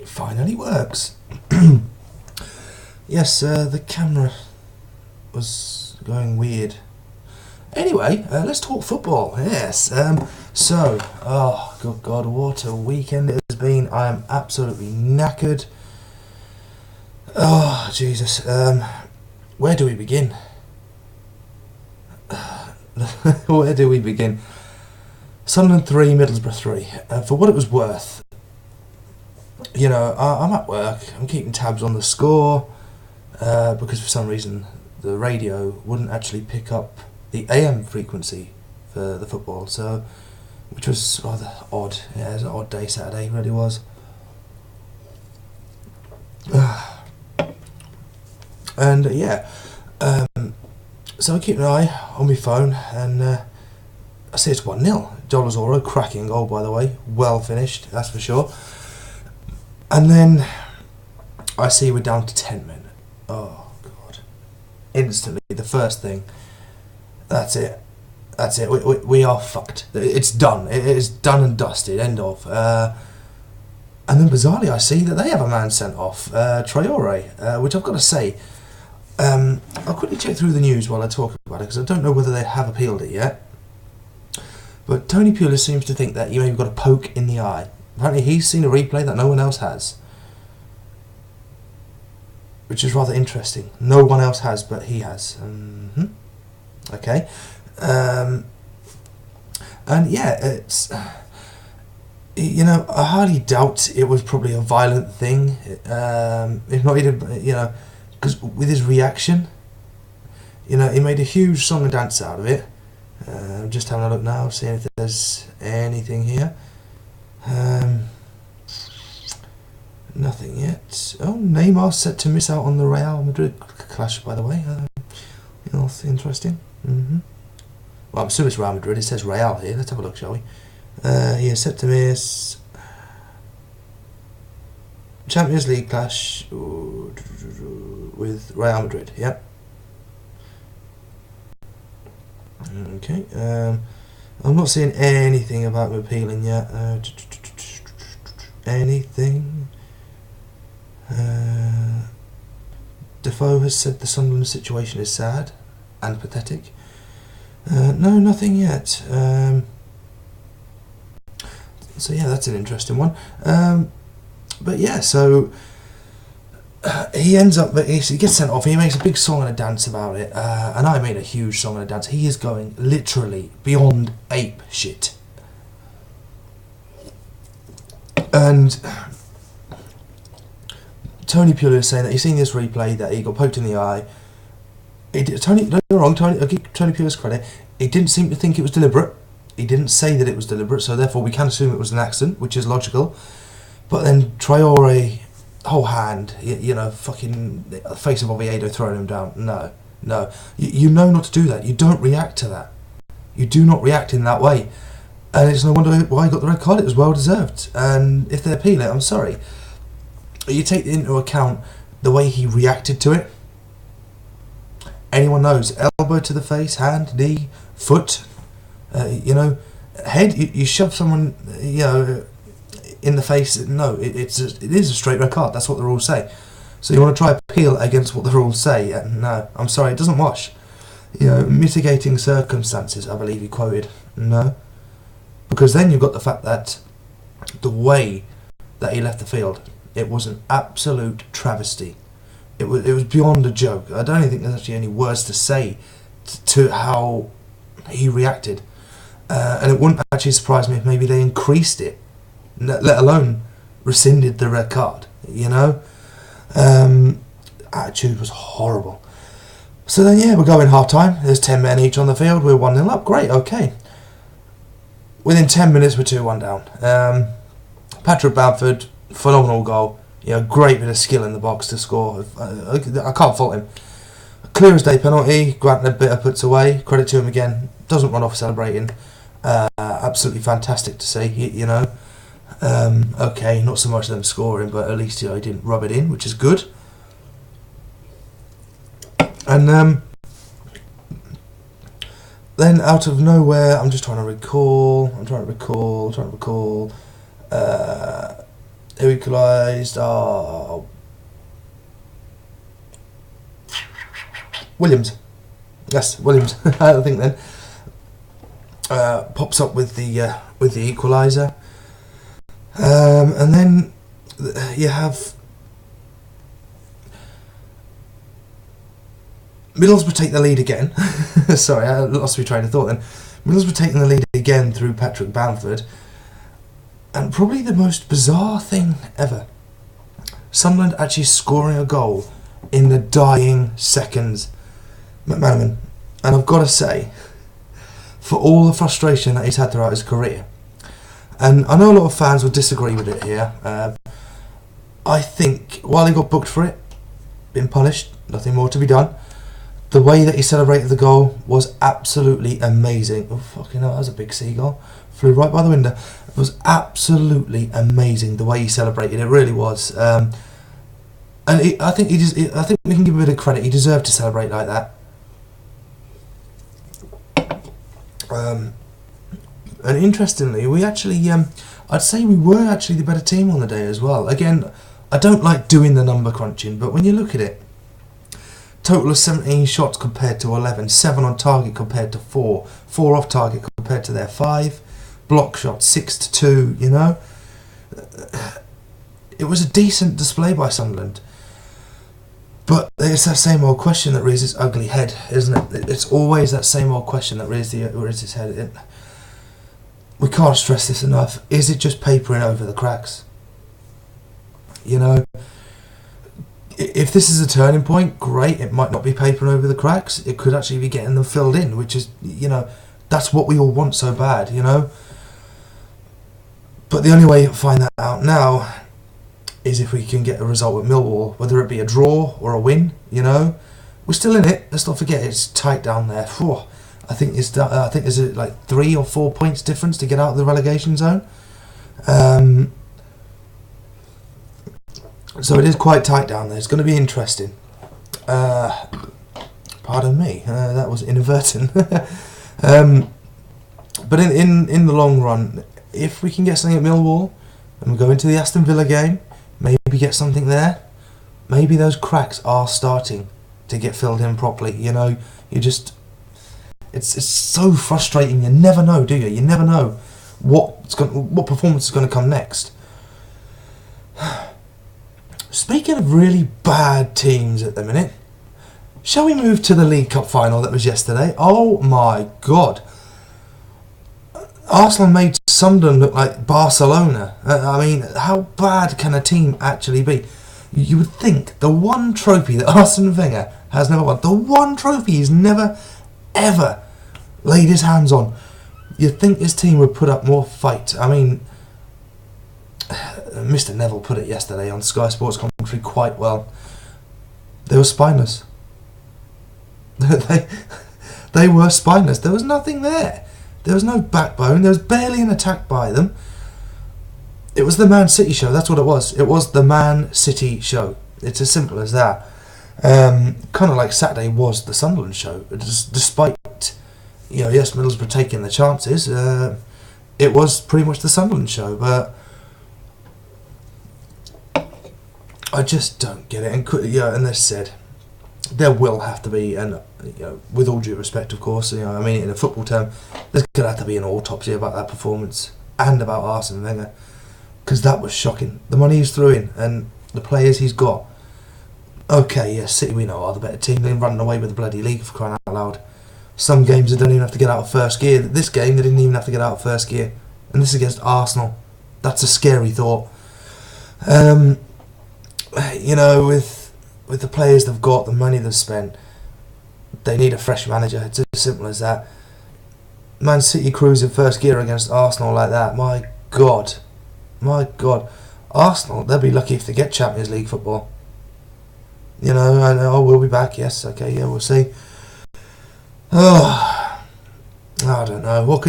finally works. Yes, the camera was going weird. Anyway, let's talk football. Yes. Oh, good God, what a weekend it has been. I am absolutely knackered. Oh, Jesus. Where do we begin? Where do we begin? Sunderland 3, Middlesbrough 3. For what it was worth, you know, I'm at work, I'm keeping tabs on the score, because for some reason the radio wouldn't actually pick up the AM frequency for the football, so, which was rather odd. Yeah, it was an odd day, Saturday, it really was. And so I keep an eye on my phone, and I see it's 1-0. Joel Ozoro, cracking goal, by the way, well finished, that's for sure. And then I see we're down to 10 men. Oh God! Instantly, the first thing. That's it. We are fucked. It's done. It is done and dusted. End of. And then bizarrely, I see that they have a man sent off, Traore, which I've got to say, I'll quickly check through the news while I talk about it, because I don't know whether they have appealed it yet. But Tony Pulis seems to think that you maybe got a poke in the eye. Apparently he's seen a replay that no one else has, which is rather interesting. No one else has, but he has. Okay. And yeah, it's... You know, I hardly doubt it was probably a violent thing. If not even, you know, because with his reaction, you know, he made a huge song and dance out of it. I'm just having a look now, seeing if there's anything here. Nothing yet. Oh, Neymar set to miss out on the Real Madrid clash, by the way. You know, interesting. Well, I'm assuming it's Real Madrid. It says Real here. Let's have a look, shall we? He is set to miss Champions League clash with Real Madrid. Yep. Okay. I'm not seeing anything about him appealing yet. Anything. Defoe has said the Sunderland situation is sad and pathetic. No, nothing yet. So yeah, that's an interesting one. But yeah, so he ends up, he gets sent off. He makes a big song and a dance about it, and I made a huge song and a dance. He is going literally beyond ape shit. And Tony Pulis is saying that he's seen this replay, that he got poked in the eye. Don't get me wrong, Tony, I'll give Tony Pulis credit. He didn't seem to think it was deliberate. He didn't say that it was deliberate, so therefore we can assume it was an accident, which is logical. But then Traore, whole hand, you know, fucking the face of Oviedo throwing him down. No. You know not to do that. You don't react to that. You do not react in that way. And it's no wonder why he got the red card. It was well deserved. And if they appeal it, I'm sorry. You take into account the way he reacted to it. Anyone knows, elbow to the face, hand, knee, foot, you know, head. You shove someone, you know, in the face. No, it is a straight red card. That's what the rules say. So you want to try appeal against what the rules say? No, I'm sorry, it doesn't wash. You know, mitigating circumstances, I believe he quoted. No, because then you've got the fact that the way that he left the field, it was an absolute travesty. It was beyond a joke. I don't even think there's actually any words to say to how he reacted. And it wouldn't actually surprise me if maybe they increased it, let alone rescinded the red card, you know. Attitude was horrible. So then, yeah, we're going half-time. There's 10 men each on the field. We're 1-0 up. Great, okay. Within 10 minutes, we're 2-1 down. Patrick Bamford, phenomenal goal. You know, great bit of skill in the box to score. I can't fault him. Clear as day penalty. Grant Bitter puts away. Credit to him again. Doesn't run off celebrating. Absolutely fantastic to see. You know. Okay, not so much them scoring, but at least, you know, he didn't rub it in, which is good. And then out of nowhere, I'm just trying to recall. Who equalised? Oh, Williams. Yes, Williams. I think then pops up with the equaliser, and then you have Middlesbrough take the lead again. Sorry, I lost my train of thought then. Middlesbrough taking the lead again through Patrick Bamford. And probably the most bizarre thing ever. Sunderland actually scoring a goal in the dying seconds. McManaman. And I've got to say, for all the frustration that he's had throughout his career, and I know a lot of fans will disagree with it here, I think while he got booked for it, been punished, nothing more to be done. The way that he celebrated the goal was absolutely amazing. Oh, fucking hell, that was a big seagull. Flew right by the window. It was absolutely amazing the way he celebrated. It really was. And I think I think we can give him a bit of credit. He deserved to celebrate like that. And interestingly, we actually, I'd say we were actually the better team on the day as well. Again, I don't like doing the number crunching, but when you look at it, total of 17 shots compared to 11, 7 on target compared to 4, 4 off target compared to their 5, block shots 6 to 2, you know. It was a decent display by Sunderland. But it's that same old question that raises its ugly head, isn't it? It's always that same old question that raises its head. We can't stress this enough. Is it just papering over the cracks? You know, if this is a turning point, great. It might not be papering over the cracks. It could actually be getting them filled in, which is, you know, that's what we all want so bad, you know. But the only way to find that out now is if we can get a result with Millwall, whether it be a draw or a win, you know. We're still in it. Let's not forget it's tight down there. Whew. I think there's like 3 or 4 points difference to get out of the relegation zone. So it is quite tight down there. It's going to be interesting. Pardon me, that was inadvertent. But in the long run, if we can get something at Millwall and we go into the Aston Villa game, maybe get something there, maybe those cracks are starting to get filled in properly. You know, you just, it's so frustrating. You never know, do you? You never know what performance is going to come next. Speaking of really bad teams at the minute, shall we move to the League Cup final that was yesterday? Oh my God. Arsenal made Sunderland look like Barcelona. I mean, how bad can a team actually be? You would think the one trophy that Arsene Wenger has never won, the one trophy he's never, ever laid his hands on, you'd think his team would put up more fight. I mean, Mr. Neville put it yesterday on Sky Sports commentary quite well. They were spineless. They were spineless. There was nothing there. There was no backbone. There was barely an attack by them. It was the Man City show. That's what it was. It was the Man City show. It's as simple as that. Kind of like Saturday was the Sunderland show. Despite, you know, yes, Middlesbrough taking the chances, it was pretty much the Sunderland show. But I just don't get it. And yeah, and this said, there will have to be, and you know, with all due respect, of course, you know, I mean, in a football term, there's gonna have to be an autopsy about that performance and about Arsene Wenger, because that was shocking. The money he's threw in and the players he's got. Okay, yes, City we know are the better team. They're running away with the bloody league, for crying out loud. Some games they don't even have to get out of first gear. This game they didn't even have to get out of first gear, and this is against Arsenal. That's a scary thought. You know, with the players they've got, the money they've spent, they need a fresh manager. It's as simple as that. Man City cruising first gear against Arsenal like that. My God. Arsenal, they'll be lucky if they get Champions League football. You know, and we'll be back. Yes, okay, yeah, we'll see. Oh, I don't know. What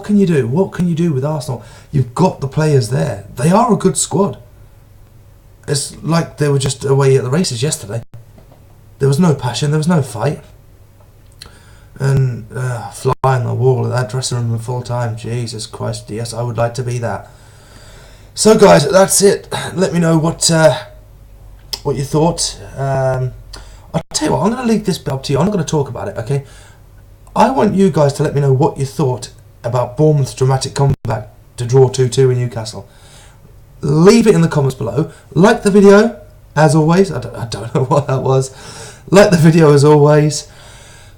can you do? What can you do with Arsenal? You've got the players there. They are a good squad. It's like they were just away at the races yesterday. There was no passion, there was no fight. And fly on the wall of that dressing room at full time. Jesus Christ, yes, I would like to be that. So guys, that's it. Let me know what you thought. I'll tell you what, I'm going to leave this bit up to you. I'm not going to talk about it, okay? I want you guys to let me know what you thought about Bournemouth's dramatic comeback to draw 2-2 in Newcastle. Leave it in the comments below. Like the video, as always. I don't know what that was. Like the video as always.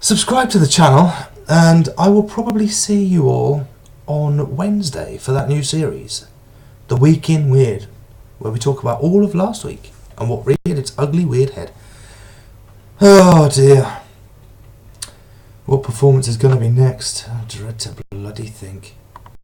Subscribe to the channel, and I will probably see you all on Wednesday for that new series, The Week in Weird, where we talk about all of last week and what reared its ugly weird head. Oh dear. What performance is going to be next? I dread to bloody think.